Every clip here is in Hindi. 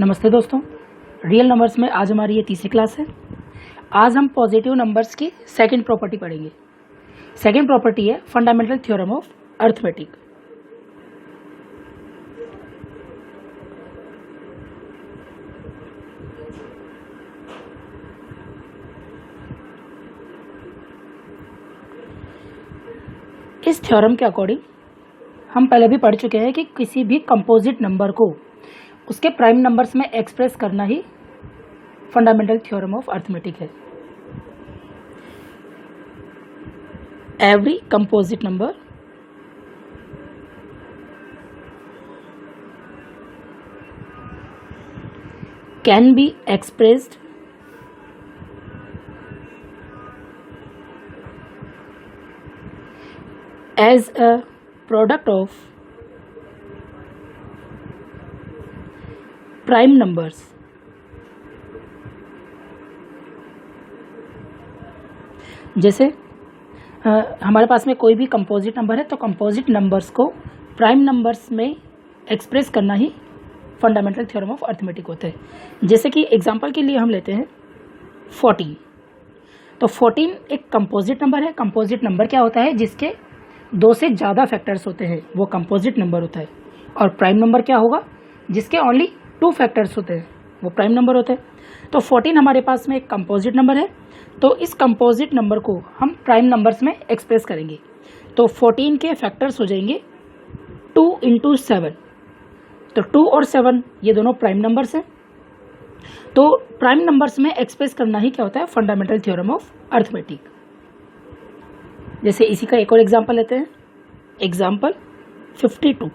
नमस्ते दोस्तों, रियल नंबर्स में आज हमारी ये तीसरी क्लास है। आज हम पॉजिटिव नंबर्स की सेकंड प्रॉपर्टी पढ़ेंगे। सेकंड प्रॉपर्टी है फंडामेंटल थ्योरम ऑफ अर्थमेटिक। इस थ्योरम के अकॉर्डिंग हम पहले भी पढ़ चुके हैं कि किसी भी कंपोजिट नंबर को उसके प्राइम नंबर्स में एक्सप्रेस करना ही फंडामेंटल थ्योरम ऑफ अर्थमेटिक है। Every composite number can be expressed as a product of prime numbers जैसे हमारे पास में कोई भी कंपोजिट नंबर है तो कंपोजिट नंबर्स को प्राइम नंबर्स में एक्सप्रेस करना ही फंडामेंटल थ्योरम ऑफ अर्थमेटिक होता है। जैसे कि एग्जांपल के लिए हम लेते हैं 14। तो 14 एक कंपोजिट नंबर है। कंपोजिट नंबर क्या होता है? जिसके दो से ज़्यादा फैक्टर्स होते हैं वो कंपोजिट नंबर होता है। और प्राइम नंबर क्या होगा? जिसके ओनली 2 फैक्टर्स होते हैं वो प्राइम नंबर होते हैं। तो 14 हमारे पास में एक कंपोजिट नंबर है, तो इस कंपोजिट नंबर को हम प्राइम नंबर्स में एक्सप्रेस करेंगे। तो 14 के फैक्टर्स हो जाएंगे 2 × 7। तो 2 और 7 ये दोनों प्राइम नंबर्स हैं। तो प्राइम नंबर्स में एक्सप्रेस करना ही क्या होता है? Fundamental theorem of arithmetic. जैसे इसी का एक और एग्जांपल लेते हैं, एग्जांपल 52।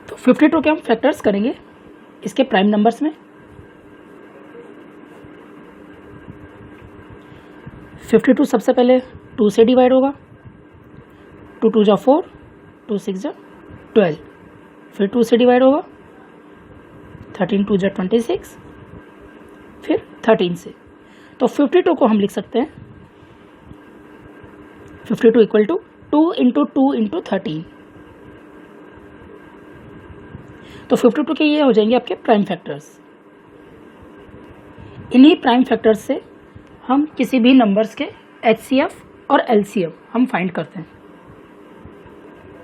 तो 52 के हम फैक्टर्स करेंगे इसके प्राइम नंबर्स में। 52 सबसे पहले 2 से डिवाइड होगा। 2 × 2 = 4, 2 × 6 = 12। फिर 2 से डिवाइड होगा। 13 × 2 = 26, फिर 13 से। तो 52 को हम लिख सकते हैं 52 = 2 × 2 × 13। तो 52 के ये हो जाएंगे आपके प्राइम फैक्टर्स। इन्हीं प्राइम फैक्टर्स से हम किसी भी नंबर्स के HCF और LCM हम फाइंड करते हैं।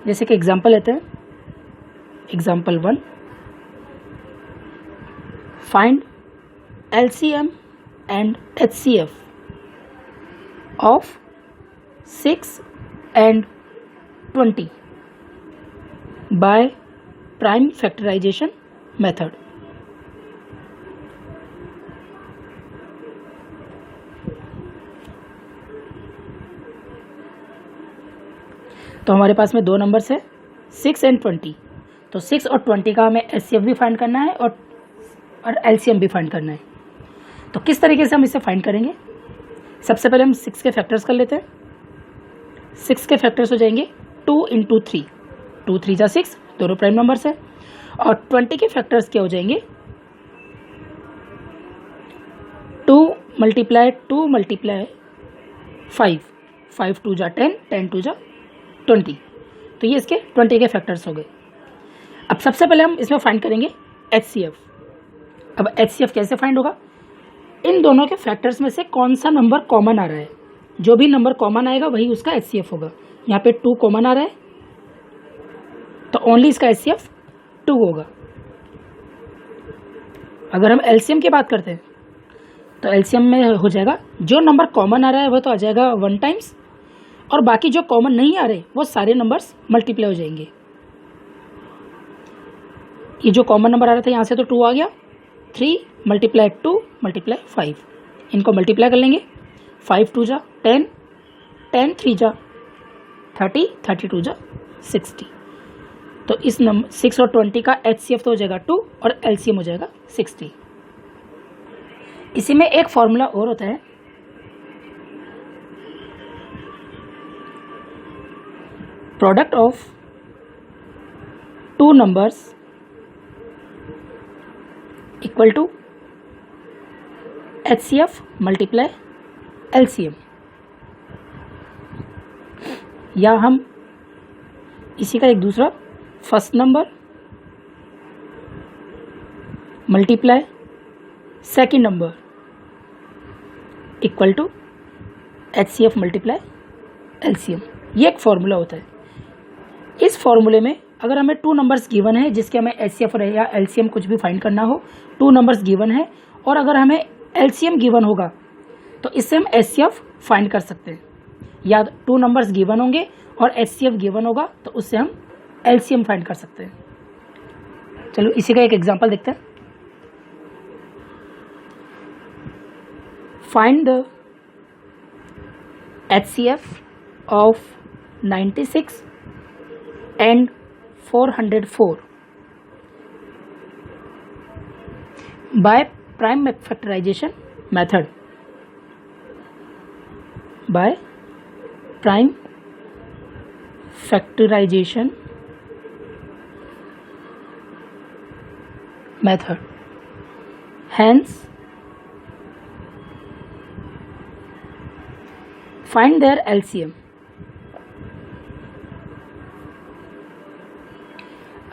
जैसे कि एग्जांपल लेते हैं, example 1। Find LCM and HCF of 6 and 20 by prime factorization method। तो हमारे पास में 2 नंबर्स है 6 and 20। तो 6 और 20 का हमें HCF भी फाइंड करना है और LCM भी फाइंड करना है। तो किस तरीके से हम इसे फाइंड करेंगे? सबसे पहले हम 6 के फैक्टर्स कर लेते हैं। 6 के फैक्टर्स हो जाएंगे 2 × 3। 2 × 3 = 6, दोनों प्राइम नंबर्स है। और 20 के फैक्टर्स क्या हो जाएंगे? 2 × 2 × 5। 5 × 2 = 10, 10 × 2 = 20। तो ये इसके 20 के फैक्टर्स हो गए। अब सबसे पहले हम इसमें फाइंड करेंगे HCF। अब HCF कैसे फाइंड होगा? इन दोनों के फैक्टर्स में से कौन सा नंबर कॉमन आ रहा है? जो भी नंबर कॉमन आएगा वही उसका HCF होगा। यहाँ पे 2 कॉमन आ रहा है तो ओनली इसका HCF 2 होगा। अगर हम LCM की बात करते हैं तो LCM में हो जाएगा जो नंबर कॉमन आ रहा है वो तो आ जाएगा 1 टाइम्स, और बाकी जो कॉमन नहीं आ रहे वो सारे नंबर्स मल्टीप्लाई हो जाएंगे। ये जो कॉमन नंबर आ रहा था यहाँ से तो 2 आ गया। 3 × 2 × 5, इनको मल्टीप्लाई कर लेंगे। 5 × 2 = 10, 10 × 3 = 30, 32 = 60। तो इस नंबर 6 और 20 का HCF तो हो जाएगा 2 और LCM हो जाएगा 60। इसी में एक फॉर्मूला और होता है, product of 2 numbers equal to HCF × LCM। या हम इसी का एक दूसरा first number multiply second number equal to HCF multiply LCM। ये एक फॉर्मूला होता है। इस फॉर्मूले में अगर हमें 2 नंबर्स गिवन है जिसके हमें HCF या LCM कुछ भी फाइंड करना हो, 2 नंबर्स गिवन है और अगर हमें LCM गिवन होगा तो इससे हम HCF फाइंड कर सकते हैं। या 2 नंबर्स गिवन होंगे और HCF गिवन होगा तो उससे हम LCM फाइंड कर सकते हैं। चलो इसी का एक एग्जांपल देखते हैं। Find the HCF of 96 and 404 by prime factorization method. By prime factorization method. Hence, find their LCM.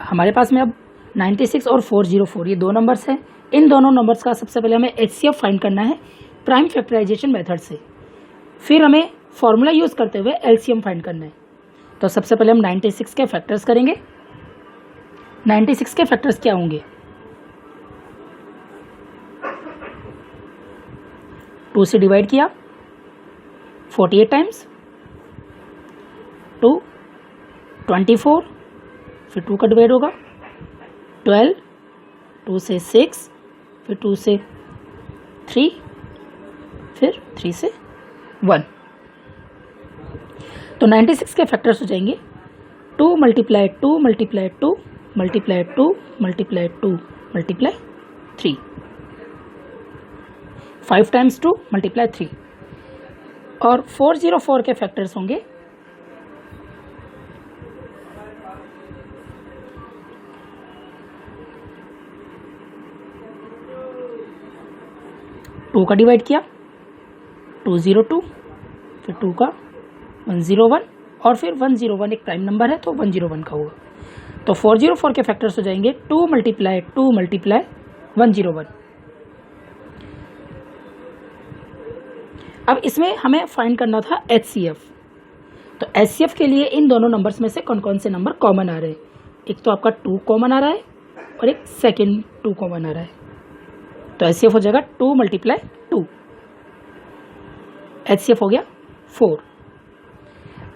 हमारे पास में अब 96 और 404 ये 2 नंबर्स हैं। इन दोनों नंबर्स का सबसे पहले हमें HCF फाइंड करना है प्राइम फैक्टराइजेशन मेथड से। फिर हमें फॉर्मूला यूज़ करते हुए LCM फाइंड करना है। तो सबसे पहले हम 96 के फैक्टर्स करेंगे। 96 के फैक्टर्स क्या होंगे? 2 से डिवाइड किया 48 टाइम्स, 2 24, फिर 2 का डिवाइड होगा 12, 2 से 6, फिर 2 से 3, फिर 3 से 1। तो 96 के फैक्टर्स हो जाएंगे 2 multiply 2 multiply 2 multiply 2 multiply 2 multiply 3, 5 times 2 multiply 3। और 404 के फैक्टर्स होंगे 2 का डिवाइड किया 202, फिर 2 का 101 और फिर 101 एक प्राइम नंबर है तो 101 का होगा। तो 404 के फैक्टर्स हो जाएंगे 2 मल्टीप्लाई 2 मल्टीप्लाई 101। अब इसमें हमें फाइंड करना था HCF। तो HCF के लिए इन दोनों नंबर्स में से कौन कौन से नंबर कॉमन आ रहे हैं? एक तो आपका 2 कॉमन आ रहा है और एक सेकेंड 2 कॉमन आ रहा है। तो HCF हो जाएगा 2 मल्टीप्लाई 2, HCF हो गया 4।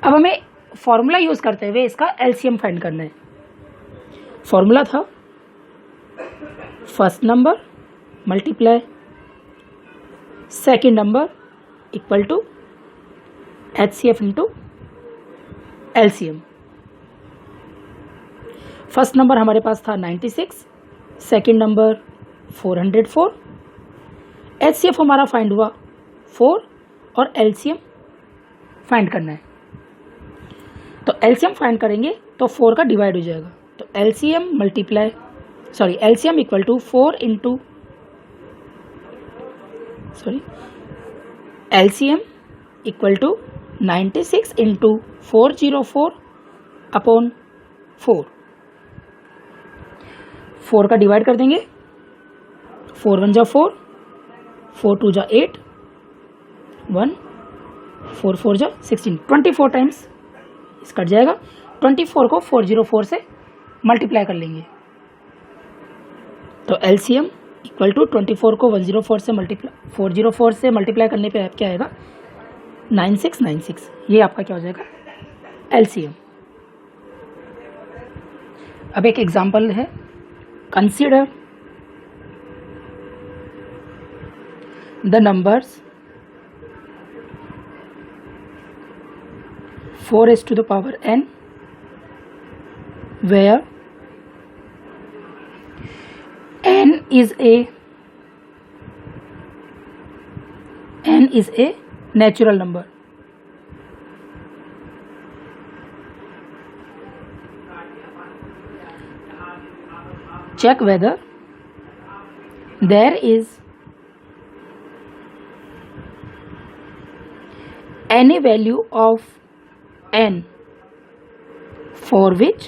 अब हमें फॉर्मूला यूज करते हुए इसका LCM फाइंड करना है। फॉर्मूला था first number multiply second number equal to HCF into LCM। First number हमारे पास था 96, सेकेंड नंबर 404, HCF हमारा फाइंड हुआ 4 और LCM फाइंड करना है। तो LCM फाइंड करेंगे तो 4 का डिवाइड हो जाएगा। तो LCM equal to 4 into LCM equal to 96 into 404 upon 4। 4 का डिवाइड कर देंगे, 4 1 जा 4, 4 2 जा 8, 1 4 4 जा 16, 24 टाइम्स इस कट जाएगा। 24 को 404 से मल्टीप्लाई कर लेंगे। तो LCM इक्वल टू 24 को 404 से मल्टीप्लाई करने पे क्या आएगा? 9696। ये आपका क्या हो जाएगा? LCM। अब एक एग्जांपल है, consider the numbers 4s to the power n where n is a natural number. Check whether there is any value of n for which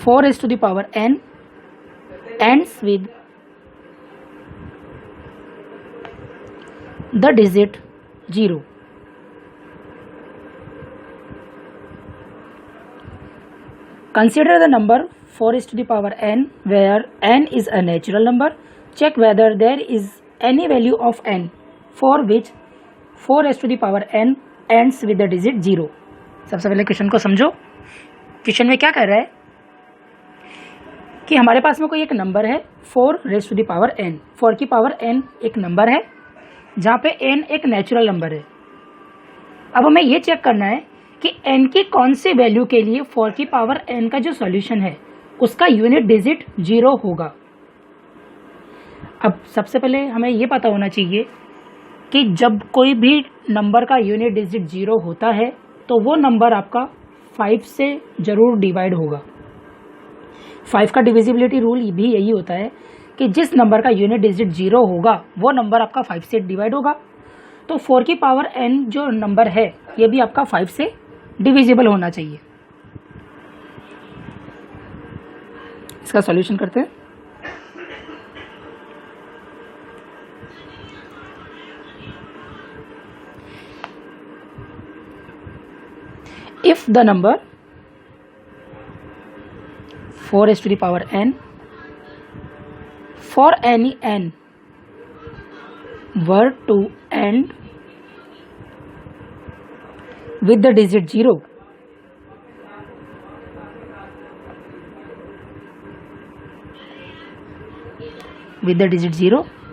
4 raised to the power n ends with the digit 0. Consider the number 4 raised to the power n where n is a natural number. Check whether there is any value of n for which 4 raised to the power n ends with the digit 0. सबसे पहले क्वेश्चन को समझो। क्वेश्चन में क्या कह रहा है कि हमारे पास में कोई एक नंबर है 4 raise to the power n। 4 की पावर n एक नंबर है जहाँ पे n एक नेचुरल नंबर है। अब हमें ये चेक करना है कि n की कौन सी वैल्यू के लिए 4 की पावर n का जो सॉल्यूशन है उसका यूनिट डिजिट 0 होगा। अब सबसे पहले हमें ये पता होना चाहिए कि जब कोई भी नंबर का यूनिट डिजिट 0 होता है तो वो नंबर आपका 5 से ज़रूर डिवाइड होगा। 5 का डिविजिबिलिटी रूल भी यही होता है कि जिस नंबर का यूनिट डिजिट 0 होगा वो नंबर आपका 5 से डिवाइड होगा। तो 4 की पावर n जो नंबर है ये भी आपका 5 से डिविजिबल होना चाहिए। इसका सॉल्यूशन करते हैं। If the number 4 raised to the power n for any n were to end with the digit 0,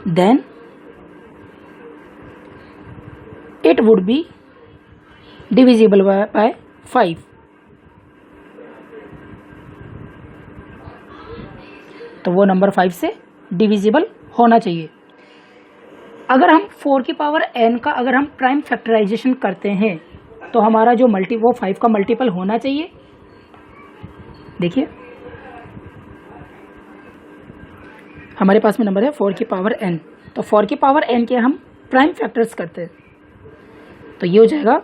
then it would be divisible by 5। तो वो नंबर 5 से डिविजिबल होना चाहिए। अगर हम 4 की पावर n का अगर हम प्राइम फैक्टराइजेशन करते हैं तो हमारा जो वो 5 का मल्टीपल होना चाहिए। देखिए हमारे पास में नंबर है 4 की पावर n, तो 4 की पावर n के हम प्राइम फैक्टर्स करते हैं तो ये हो जाएगा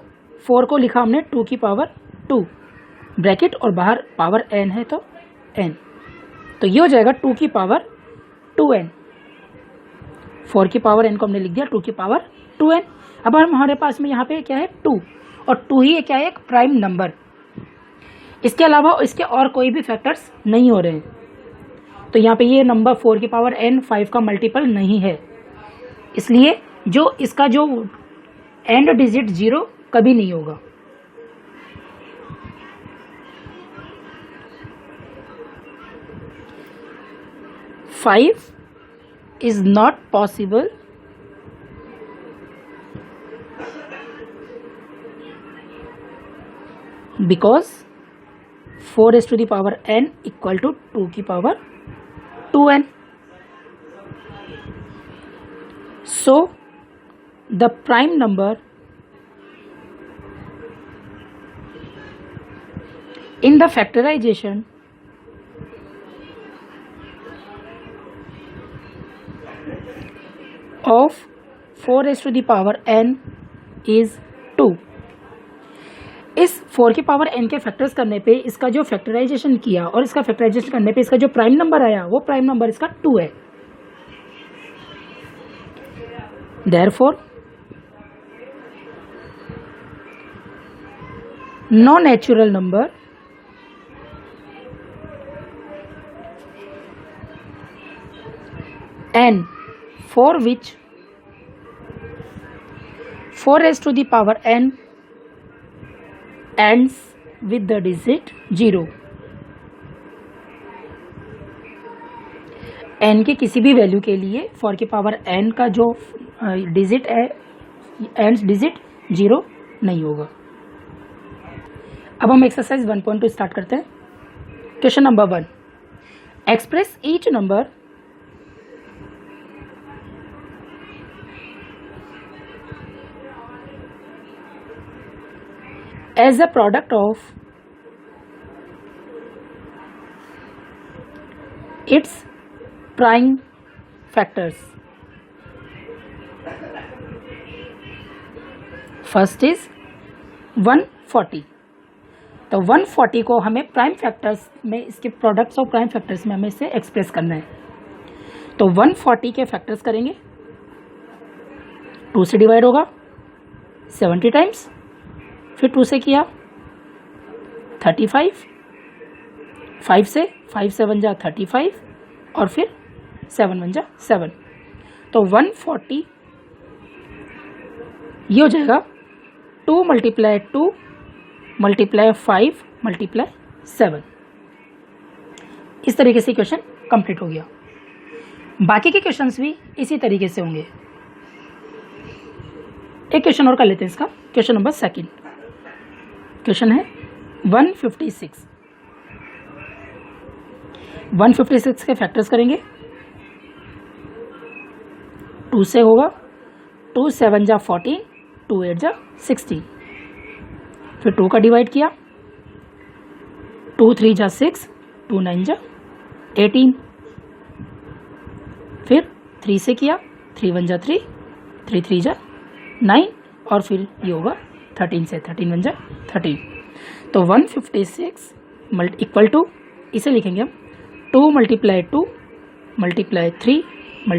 4 को लिखा हमने 2 की पावर 2 ब्रैकेट और बाहर पावर n है तो n, तो ये हो जाएगा 2 की पावर 2n। 4 की पावर n को हमने लिख दिया 2 की पावर 2n। अब हमारे पास में यहाँ पे क्या है 2, और 2 ही क्या है एक प्राइम नंबर। इसके अलावा इसके और कोई भी फैक्टर्स नहीं हो रहे हैं, तो यहाँ पे ये नंबर 4 की पावर n 5 का मल्टीपल नहीं है, इसलिए जो इसका जो एंड डिजिट 0 कभी नहीं होगा। Five is not possible because 4 raised to the power n equal to 2 की power 2n। So the prime number in the factorization of 4 raised to the power n is 2। इस 4 की पावर n के फैक्टर्स करने पे इसका जो फैक्टराइजेशन किया और इसका फैक्टराइजेशन करने पे इसका जो प्राइम नंबर आया वो प्राइम नंबर इसका 2 है। Therefore no natural number n for which 4 raised to the power n ends with the digit 0। n के किसी भी वैल्यू के लिए 4 की पावर n का जो डिजिट है एंड डिजिट 0 नहीं होगा। अब हम एक्सरसाइज 1.2 स्टार्ट करते हैं। Question number 1, express each number as a product of its prime factors। First is 140, तो 140 को हमें प्राइम फैक्टर्स में, इसके प्रोडक्ट्स और प्राइम फैक्टर्स में हमें इसे एक्सप्रेस करना है। तो 140 के फैक्टर्स करेंगे, 2 से डिवाइड होगा 70 टाइम्स, फिर 2 से किया 35, 5 से 1 जा 35 और फिर 7 1 जा 7। तो 140 ये हो जाएगा 2 × 2 × 5 × 7। इस तरीके से क्वेश्चन कंप्लीट हो गया। बाकी के क्वेश्चंस भी इसी तरीके से होंगे। एक क्वेश्चन और कर लेते हैं इसका, क्वेश्चन नंबर 2। क्वेश्चन है 156। 156 के फैक्टर्स करेंगे, 2 से होगा 2 7 जा 14, 2 8 जा 16, फिर 2 का डिवाइड किया 2 3 जा 6, 2 9 जा 18, फिर 3 से किया 3 1 जा 3, 3 3 जा 9 और फिर ये होगा 13 से 13 1 जा 13। तो 156 इक्वल टू, इसे लिखेंगे हम 2 × 2 × 3 ×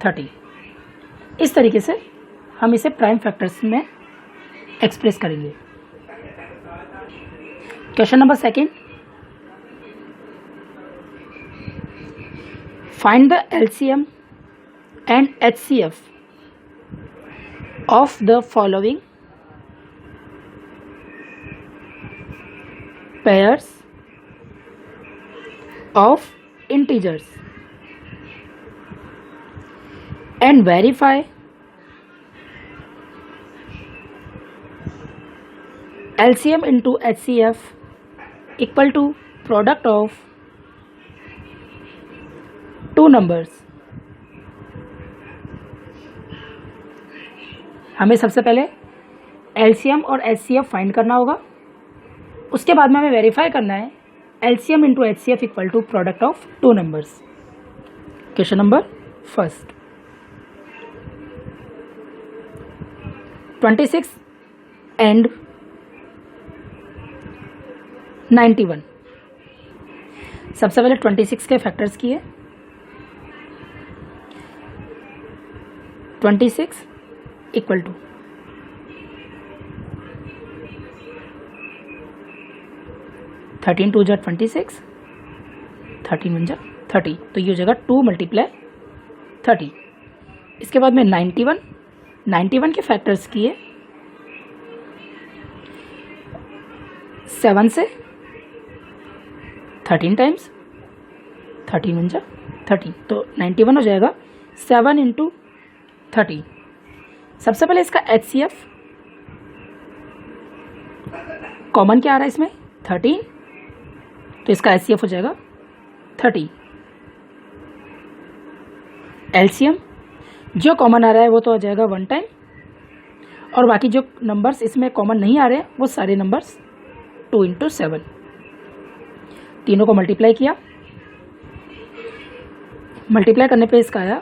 30। इस तरीके से हम इसे प्राइम फैक्टर्स में एक्सप्रेस करेंगे। Question number 2, find the LCM and HCF of the following pairs of integers and verify LCM into HCF equal to product of two numbers। हमें सबसे पहले LCM और HCF फाइंड करना होगा, उसके बाद में हमें वेरीफाई करना है LCM into HCF equal to product of 2 numbers. Question number 1, 26 and 91। सबसे पहले 26 के फैक्टर्स किए, 26 इक्वल टू 13 2 जा 26, 13 1 जा 30, तो ये हो जाएगा 2 × 30। इसके बाद में 91 के फैक्टर्स किए, 7 से 13 टाइम्स, 13 1 जा 30, तो 91 हो जाएगा 7 × 30। सबसे पहले इसका HCF कॉमन क्या आ रहा है इसमें 13, तो इसका HCF हो जाएगा 30। LCM जो कॉमन आ रहा है वो तो हो जाएगा 1 टाइम, और बाकी जो नंबर्स इसमें कॉमन नहीं आ रहे हैं वो सारे नंबर्स 2 × 7, तीनों को मल्टीप्लाई किया, मल्टीप्लाई करने पे इसका आया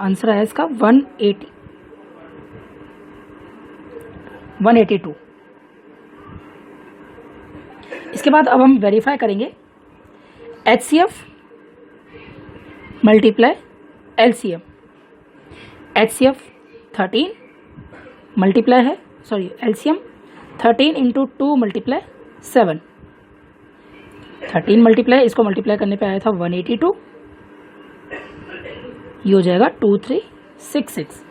आंसर आया इसका 182। इसके बाद अब हम वेरीफाई करेंगे HCF multiply LCM। HCF 13 multiply है, सॉरी LCM 13 × 2 × 7, 13 मल्टीप्लाई, इसको मल्टीप्लाई करने पे आया था 182, ये हो जाएगा 2366।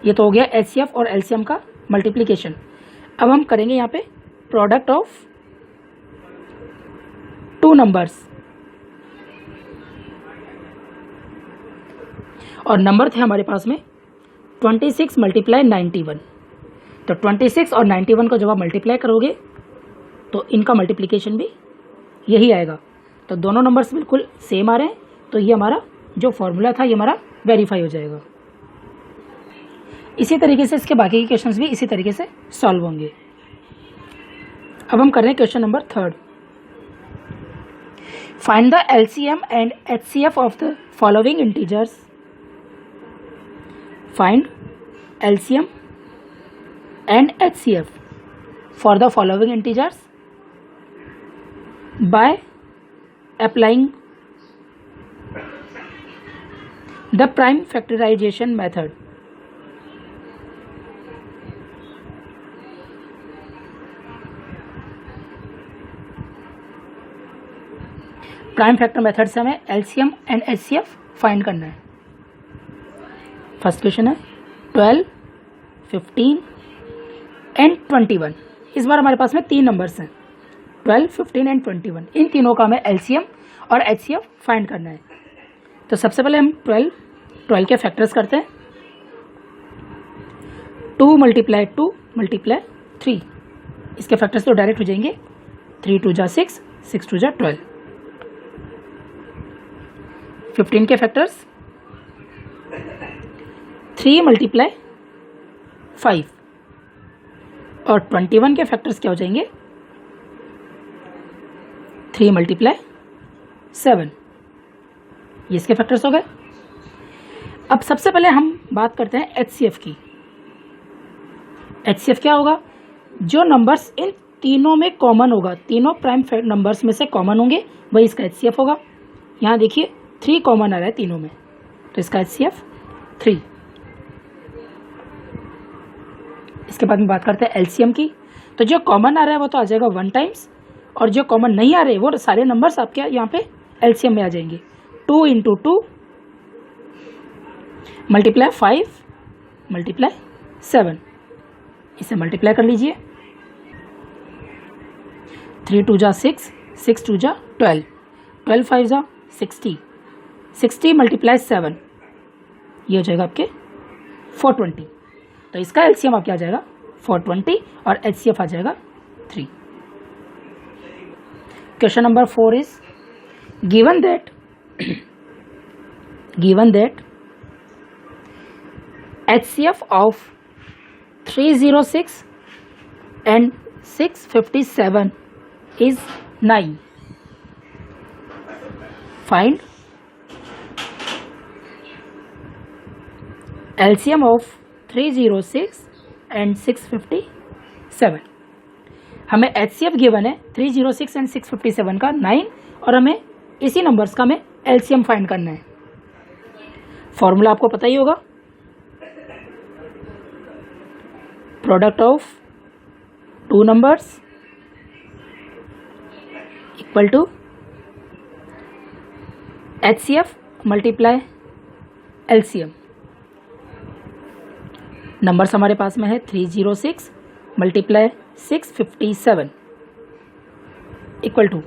ये तो हो गया HCF और LCM का मल्टीप्लिकेशन। अब हम करेंगे यहाँ पे प्रोडक्ट ऑफ 2 नंबर्स, और नंबर थे हमारे पास में 26 × 91। तो 26 और 91 को जब आप मल्टीप्लाई करोगे तो इनका मल्टीप्लिकेशन भी यही आएगा। तो दोनों नंबर्स बिल्कुल सेम आ रहे हैं, तो ये हमारा जो फॉर्मूला था ये हमारा वेरीफाई हो जाएगा। इसी तरीके से इसके बाकी के क्वेश्चंस भी इसी तरीके से सॉल्व होंगे। अब हम कर रहे हैं question number 3, find the LCM and HCF of the following integers. Find LCM and HCF for the following integers by applying the prime factorization method. Prime factor method से हमें एलसीएम एंड एचसीएफ फाइंड करना है। फर्स्ट क्वेश्चन है 12, 15 एंड 21। इस बार हमारे पास में 3 नंबर्स हैं 12, 15 एंड 21। इन तीनों का हमें एलसीएम और एचसीएफ फाइंड करना है। तो सबसे पहले हम 12 के फैक्टर्स करते हैं। 2 × 2 × 3, इसके फैक्टर्स तो डायरेक्ट हो जाएंगे। 3 × 2 = 6, 6 × 2 = 12। 15 के फैक्टर्स 3 × 5 और 21 के फैक्टर्स क्या हो जाएंगे 3 × 7। ये इसके फैक्टर्स हो गए। अब सबसे पहले हम बात करते हैं एचसीएफ की। एचसीएफ क्या होगा, जो नंबर्स इन तीनों में कॉमन होगा, तीनों प्राइम नंबर्स में से कॉमन होंगे, वही इसका एचसीएफ होगा। यहाँ देखिए 3 कॉमन आ रहा है तीनों में, तो इसका एचसीएफ 3। इसके बाद में बात करते हैं एलसीएम की। तो जो कॉमन आ रहा है वो तो आ जाएगा 1 टाइम्स, और जो कॉमन नहीं आ रहे वो सारे नंबर्स आपके यहाँ पे एलसीएम में आ जाएंगे। 2 × 2 × 5 × 7, इसे मल्टीप्लाई कर लीजिए। 3 × 2 = 6, 6 × 2 = 12, 12 × 5 = 60, 60 × 7, ये हो जाएगा आपके 420। तो इसका एलसीएम आपके आ जाएगा 420 और एचसीएफ आ जाएगा 3। Question number 4 is given that HCF of 306 and 657 is 9. Find LCM of 306 and 657। हमें HCF गिवन है 306 एंड 657 का 9, और हमें इसी नंबर्स का हमें LCM फाइंड करना है। फॉर्मूला आपको पता ही होगा, product of 2 numbers equal to HCF × LCM। Numbers हमारे पास में है 306 × 657 इक्वल टू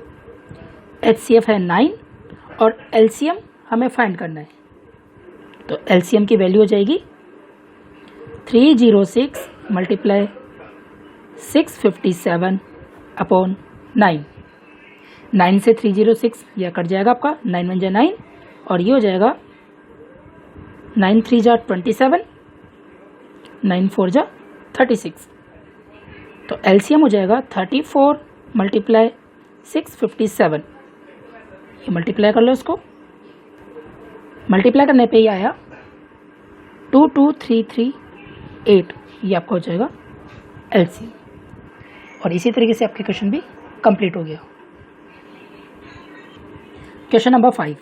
HCF है 9 और LCM हमें फाइंड करना है। तो LCM की वैल्यू हो जाएगी 306 × 657 अपॉन 9। 9 से 306 यह कट जाएगा आपका, 9 × 1 = 9, और ये हो जाएगा 9 × 3 = 27, 9 × 4 = 36। तो LCM हो जाएगा 34 × 657। ये मल्टीप्लाई कर लो, इसको मल्टीप्लाई करने पे ही आया 22338, ये आपका हो जाएगा LCM। और इसी तरीके से आपके क्वेश्चन भी कंप्लीट हो गया। Question number 5,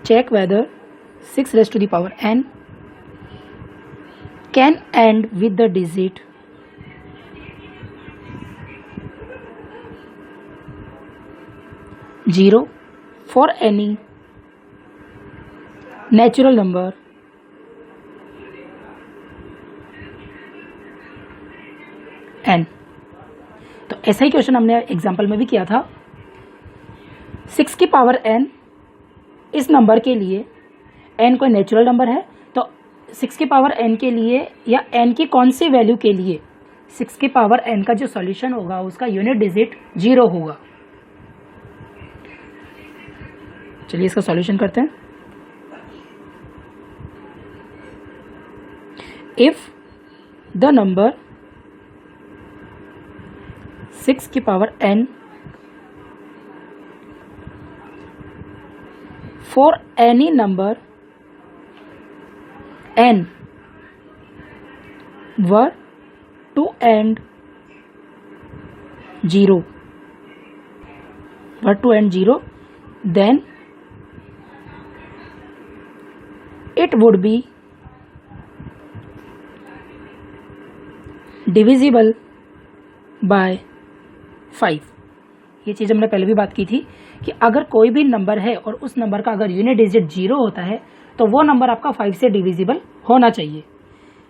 check whether 6n can end with the digit 0 for any natural number n। तो ऐसा ही क्वेश्चन हमने एग्जाम्पल में भी किया था। 6 की पावर n इस नंबर के लिए, n कोई नेचुरल नंबर है, तो 6 की पावर n के लिए या n की कौन सी वैल्यू के लिए 6 की पावर n का जो सॉल्यूशन होगा उसका यूनिट डिजिट 0 होगा। चलिए इसका सॉल्यूशन करते हैं। इफ द नंबर 6 की power n for any number n were to end 0, then it would be divisible by 5। ये चीज़ हमने पहले भी बात की थी कि अगर कोई भी नंबर है और उस नंबर का अगर यूनिट डिजिट 0 होता है तो वो नंबर आपका 5 से डिविजिबल होना चाहिए।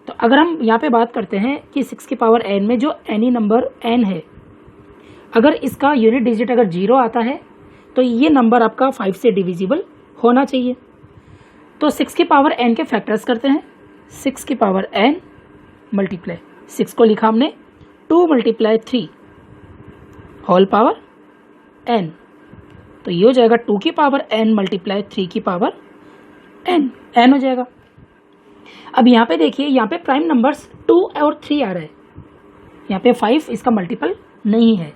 तो अगर हम यहाँ पे बात करते हैं कि 6 की पावर n में जो एनी नंबर n है, अगर इसका यूनिट डिजिट अगर 0 आता है तो ये नंबर आपका 5 से डिविजिबल होना चाहिए। तो 6 की पावर n के फैक्टर्स करते हैं। 6 की पावर n मल्टीप्लाई 6 को लिखा हमने 2 × 3 होल पावर n, तो ये हो जाएगा 2 की पावर n मल्टीप्लाई 3 की पावर n हो जाएगा। अब यहाँ पे देखिए, यहाँ पे प्राइम नंबर्स 2 और 3 आ रहे हैं, यहाँ पे 5 इसका मल्टीपल नहीं है।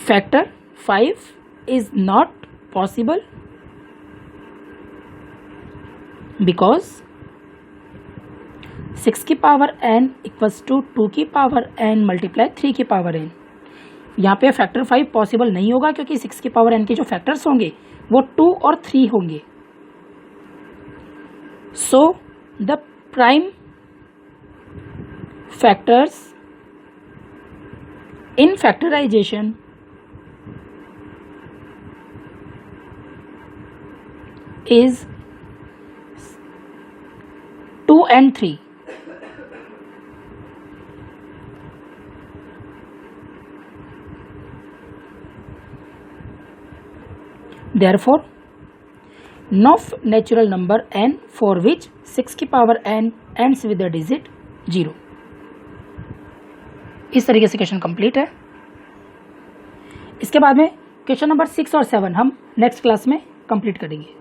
Factor 5 is not possible because 6 की पावर n इक्वल्स टू 2 की पावर n मल्टीप्लाई 3 की पावर n। यहाँ पे फैक्टर 5 पॉसिबल नहीं होगा क्योंकि 6 की पावर n के जो फैक्टर्स होंगे वो 2 और 3 होंगे। So the prime factors in factorisation is 2 and 3। Therefore, no natural number n for which 6 की power n ends with the digit 0। इस तरीके से क्वेश्चन कंप्लीट है। इसके बाद में क्वेश्चन नंबर 6 और 7 हम नेक्स्ट क्लास में कंप्लीट करेंगे।